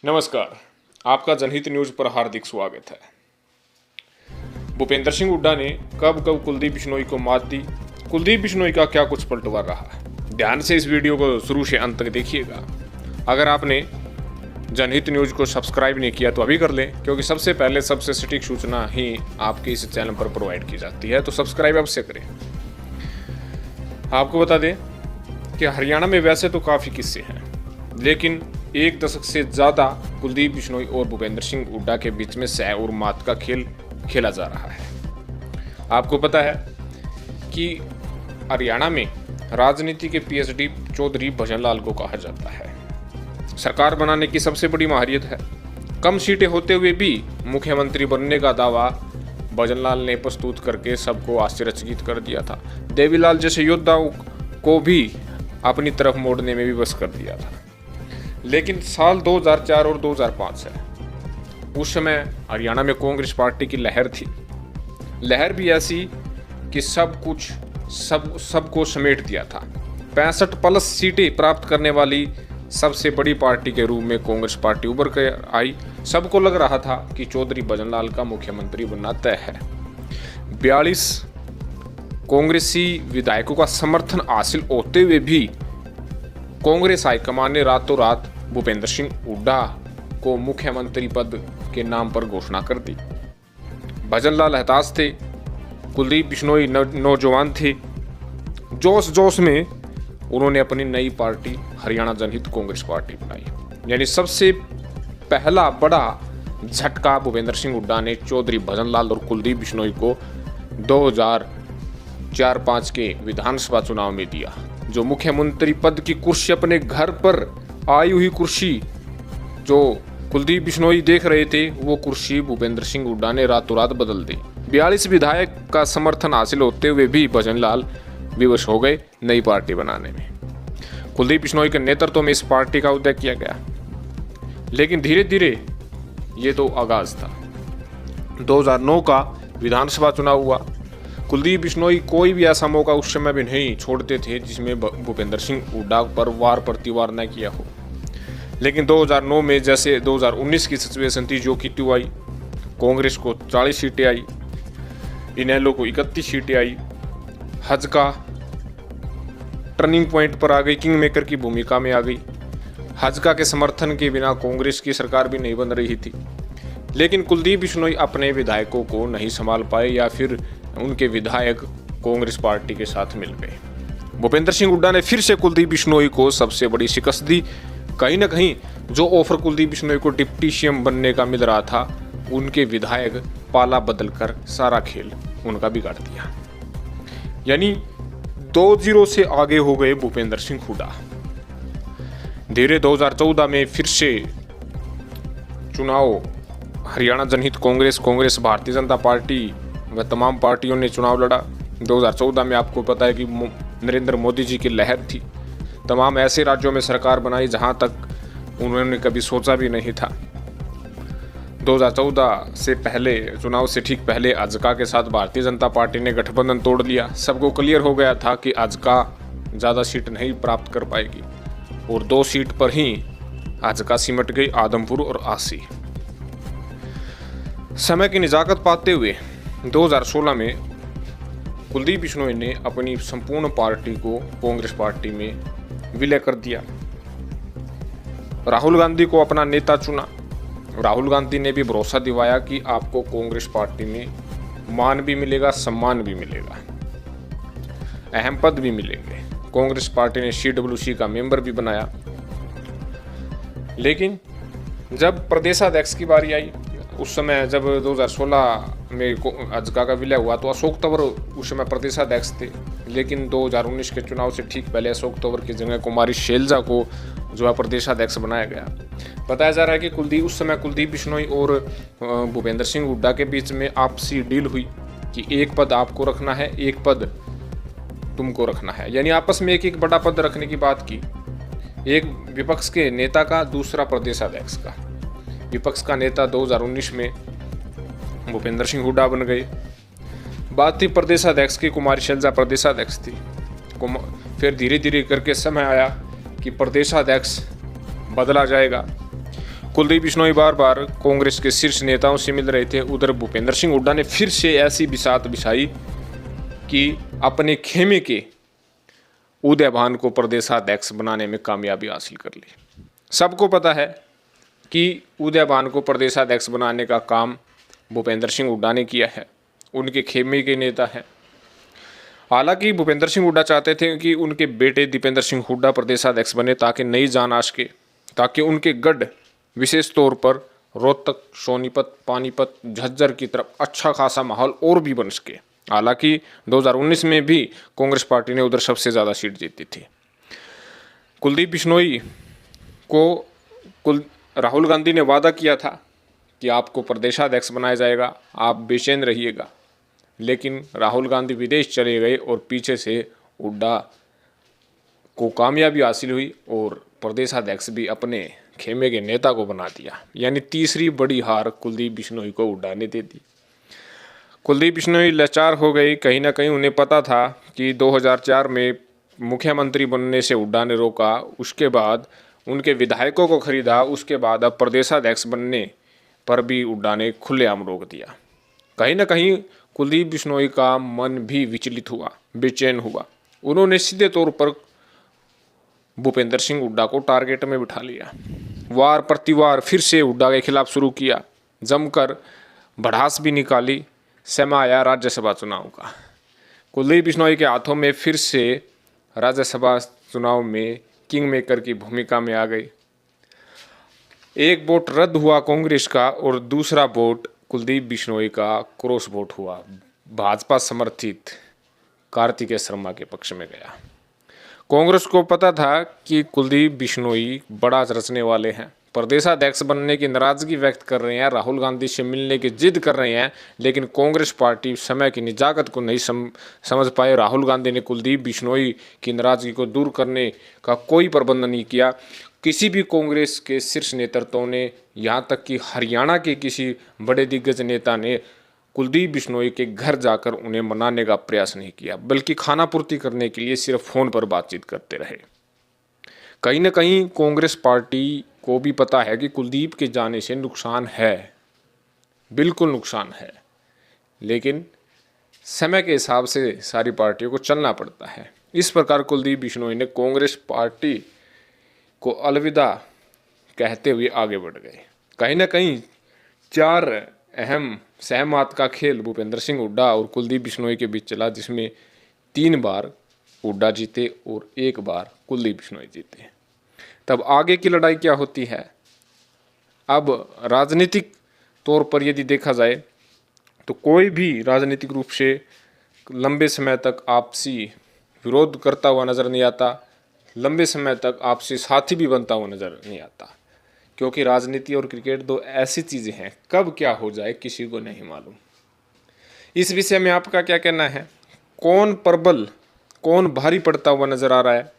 नमस्कार, आपका जनहित न्यूज़ पर हार्दिक स्वागत है। भूपेंद्र सिंह हुड्डा ने कब कब कुलदीप बिश्नोई को मात दी, कुलदीप बिश्नोई का क्या कुछ पलटवार रहा। ध्यान से इस वीडियो को शुरू से अंत तक देखिएगा। अगर आपने जनहित न्यूज़ को सब्सक्राइब नहीं किया तो अभी कर लें, क्योंकि सबसे पहले सबसे सटीक सूचना ही आपके इस चैनल पर प्रोवाइड की जाती है, तो सब्सक्राइब अवश्य करें। आपको बता दें कि हरियाणा में वैसे तो काफ़ी किस्से हैं, लेकिन एक दशक से ज़्यादा कुलदीप बिश्नोई और भूपेंद्र सिंह हुड्डा के बीच में सह और मात का खेल खेला जा रहा है। आपको पता है कि हरियाणा में राजनीति के पीएचडी चौधरी भजनलाल को कहा जाता है। सरकार बनाने की सबसे बड़ी माहिरियत है। कम सीटें होते हुए भी मुख्यमंत्री बनने का दावा भजनलाल ने प्रस्तुत करके सबको आश्चर्यचकित कर दिया था। देवीलाल जैसे योद्धाओं को भी अपनी तरफ मोड़ने में भी बस कर दिया था। लेकिन साल 2004 और 2005 है, उस समय हरियाणा में कांग्रेस पार्टी की लहर थी। लहर भी ऐसी कि सबको समेट दिया था। 65+ सीटें प्राप्त करने वाली सबसे बड़ी पार्टी के रूप में कांग्रेस पार्टी उभर कर आई। सबको लग रहा था कि चौधरी भजनलाल का मुख्यमंत्री बनना तय है। 42 कांग्रेसी विधायकों का समर्थन हासिल होते हुए भी कांग्रेस हाईकमान ने रातों रात भूपेंद्र सिंह हुड्डा को मुख्यमंत्री पद के नाम पर घोषणा कर दी। भजनलाल हताश थे, कुलदीप बिश्नोई नौजवान थे। जोश जोश में उन्होंने अपनी नई पार्टी हरियाणा जनहित कांग्रेस पार्टी बनाई। यानी सबसे पहला बड़ा झटका भूपेंद्र सिंह हुड्डा ने चौधरी भजनलाल और कुलदीप बिश्नोई को 2004-05 के विधानसभा चुनाव में दिया। जो मुख्यमंत्री पद की कुर्सी, अपने घर पर आई हुई कुर्सी जो कुलदीप बिश्नोई देख रहे थे, वो कुर्सी भूपेंद्र सिंह हुड्डा ने रातों रात बदल दी। 42 विधायक का समर्थन हासिल होते हुए भी भजनलाल विवश हो गए नई पार्टी बनाने में। कुलदीप बिश्नोई के नेतृत्व में इस पार्टी का उदय किया गया। लेकिन धीरे धीरे ये तो आगाज था। 2009 का विधानसभा चुनाव हुआ। कुलदीप बिश्नोई कोई भी ऐसा मौका उस समय भी नहीं छोड़ते थे जिसमें भूपेंद्र सिंह हुड्डा पर वार प्रतिवार न किया हो। लेकिन 2009 में जैसे 2019 की सिचुएशन थी, जो कि टू आई, कांग्रेस को 40 सीटें आई, इनेलो को 31 सीटें आई। हजका टर्निंग पॉइंट पर आ गई, किंग मेकर की भूमिका में आ गई। हजका के समर्थन के बिना कांग्रेस की सरकार भी नहीं बन रही थी। लेकिन कुलदीप बिश्नोई अपने विधायकों को नहीं संभाल पाए, या फिर उनके विधायक कांग्रेस पार्टी के साथ मिल गए। भूपेंद्र सिंह हुड्डा ने फिर से कुलदीप बिश्नोई को सबसे बड़ी शिकस्त दी। कहीं ना कहीं जो ऑफर कुलदीप बिश्नोई को डिप्टी सीएम बनने का मिल रहा था, उनके विधायक पाला बदलकर सारा खेल उनका बिगाड़ दिया। यानी 2-0 से आगे हो गए भूपेंद्र सिंह हुड्डा। धीरे 2014 में फिर से चुनाव हरियाणा जनहित कांग्रेस, भारतीय जनता पार्टी व तमाम पार्टियों ने चुनाव लड़ा। 2014 में आपको पता है कि नरेंद्र मोदी जी की लहर थी। तमाम ऐसे राज्यों में सरकार बनाई जहां तक उन्होंने कभी सोचा भी नहीं था। 2014 से पहले, चुनाव से ठीक पहले, हजका के साथ भारतीय जनता पार्टी ने गठबंधन तोड़ लिया। सबको क्लियर हो गया था कि हजका ज़्यादा सीट नहीं प्राप्त कर पाएगी, और 2 सीट पर ही हजका सिमट गई, आदमपुर और आसी। समय की निजाकत पाते हुए 2016 में कुलदीप बिश्नोई ने अपनी संपूर्ण पार्टी को कांग्रेस पार्टी में विलय कर दिया। राहुल गांधी को अपना नेता चुना। राहुल गांधी ने भी भरोसा दिवाया कि आपको कांग्रेस पार्टी में मान भी मिलेगा, सम्मान भी मिलेगा, अहम पद भी मिलेंगे। कांग्रेस पार्टी ने CWC का मेंबर भी बनाया। लेकिन जब प्रदेशाध्यक्ष की बारी आई, उस समय जब 2016 में हजका का विलय हुआ, तो अशोक तंवर उस समय प्रदेशाध्यक्ष थे। लेकिन 2019 के चुनाव से ठीक पहले अशोक तंवर की जगह कुमारी शैलजा को जो है प्रदेशाध्यक्ष बनाया गया। बताया जा रहा है कि उस समय कुलदीप बिश्नोई और भूपेंद्र सिंह हुड्डा के बीच में आपसी डील हुई कि एक पद आपको रखना है, एक पद तुमको रखना है। यानी आपस में एक बड़ा पद रखने की बात की, एक विपक्ष के नेता का, दूसरा प्रदेशाध्यक्ष का। विपक्ष का नेता 2019 में भूपेंद्र सिंह हुड्डा बन गए। बात थी प्रदेशाध्यक्ष की, कुमारी शैलजा प्रदेशाध्यक्ष थी। फिर धीरे धीरे करके समय आया कि प्रदेशाध्यक्ष बदला जाएगा। कुलदीप बिश्नोई बार बार कांग्रेस के शीर्ष नेताओं से मिल रहे थे। उधर भूपेंद्र सिंह हुड्डा ने फिर से ऐसी बिसात बिछाई कि अपने खेमे के उदयभान को प्रदेशाध्यक्ष बनाने में कामयाबी हासिल कर ली। सबको पता है कि उदयभान को प्रदेशाध्यक्ष बनाने का काम भूपेंद्र सिंह हुड्डा ने किया है, उनके खेमे के नेता हैं। हालांकि भूपेंद्र सिंह हुड्डा चाहते थे कि उनके बेटे दीपेंद्र सिंह हुड्डा प्रदेशाध्यक्ष बने ताकि नई जान आ सके, ताकि उनके गढ़ विशेष तौर पर रोहतक, सोनीपत, पानीपत, झज्जर की तरफ अच्छा खासा माहौल और भी बन सके। हालांकि 2019 में भी कांग्रेस पार्टी ने उधर सबसे ज़्यादा सीट जीती थी। कुलदीप बिश्नोई को राहुल गांधी ने वादा किया था कि आपको प्रदेशाध्यक्ष बनाया जाएगा, आप बेचैन रहिएगा। लेकिन राहुल गांधी विदेश चले गए और पीछे से हुड्डा को कामयाबी हासिल हुई और प्रदेशाध्यक्ष भी अपने खेमे के नेता को बना दिया। यानी तीसरी बड़ी हार कुलदीप बिश्नोई को हुड्डा ने दे दी। कुलदीप बिश्नोई लाचार हो गई। कहीं ना कहीं उन्हें पता था कि 2004 में मुख्यमंत्री बनने से हुड्डा ने रोका, उसके बाद उनके विधायकों को खरीदा, उसके बाद अब प्रदेशाध्यक्ष बनने पर भी हुड्डा ने खुलेआम रोक दिया। कहीं ना कहीं कुलदीप बिश्नोई का मन भी विचलित हुआ, बेचैन हुआ। उन्होंने सीधे तौर पर भूपेंद्र सिंह हुड्डा को टारगेट में बिठा लिया। वार प्रतिवार फिर से हुड्डा के खिलाफ शुरू किया, जमकर भड़ास भी निकाली। समय आया राज्यसभा चुनाव का। कुलदीप बिश्नोई के हाथों में फिर से राज्यसभा चुनाव में किंग मेकर की भूमिका में आ गई। एक वोट रद्द हुआ कांग्रेस का और दूसरा वोट कुलदीप बिश्नोई का क्रॉस वोट हुआ, भाजपा समर्थित कार्तिकेय शर्मा के पक्ष में गया। कांग्रेस को पता था कि कुलदीप बिश्नोई बड़ा रचने वाले हैं, प्रदेशाध्यक्ष बनने की नाराजगी व्यक्त कर रहे हैं, राहुल गांधी से मिलने की जिद कर रहे हैं, लेकिन कांग्रेस पार्टी समय की निजाकत को नहीं समझ पाए। राहुल गांधी ने कुलदीप बिश्नोई की नाराजगी को दूर करने का कोई प्रबंध नहीं किया। किसी भी कांग्रेस के शीर्ष नेतृत्व ने, यहाँ तक कि हरियाणा के किसी बड़े दिग्गज नेता ने कुलदीप बिश्नोई के घर जाकर उन्हें मनाने का प्रयास नहीं किया, बल्कि खाना पूर्ति करने के लिए सिर्फ फ़ोन पर बातचीत करते रहे। कहीं ना कहीं कांग्रेस पार्टी को भी पता है कि कुलदीप के जाने से नुकसान है, बिल्कुल नुकसान है, लेकिन समय के हिसाब से सारी पार्टियों को चलना पड़ता है। इस प्रकार कुलदीप बिश्नोई ने कांग्रेस पार्टी को अलविदा कहते हुए आगे बढ़ गए। कहीं ना कहीं चार अहम सहमत का खेल भूपेंद्र सिंह हुड्डा और कुलदीप बिश्नोई के बीच चला, जिसमें 3 बार हुड्डा जीते और 1 बार कुलदीप बिश्नोई जीते। तब आगे की लड़ाई क्या होती है? अब राजनीतिक तौर पर यदि देखा जाए तो कोई भी राजनीतिक रूप से लंबे समय तक आपसी विरोध करता हुआ नज़र नहीं आता, लंबे समय तक आपसी साथी भी बनता हुआ नज़र नहीं आता, क्योंकि राजनीति और क्रिकेट 2 ऐसी चीज़ें हैं, कब क्या हो जाए किसी को नहीं मालूम। इस विषय में आपका क्या कहना है? कौन प्रबल, कौन भारी पड़ता हुआ नज़र आ रहा है?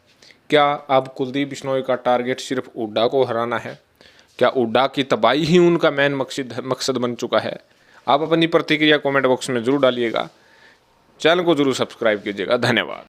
क्या अब कुलदीप बिश्नोई का टारगेट सिर्फ हुड्डा को हराना है? क्या हुड्डा की तबाही ही उनका मेन मकसद बन चुका है? आप अपनी प्रतिक्रिया कमेंट बॉक्स में जरूर डालिएगा। चैनल को जरूर सब्सक्राइब कीजिएगा। धन्यवाद।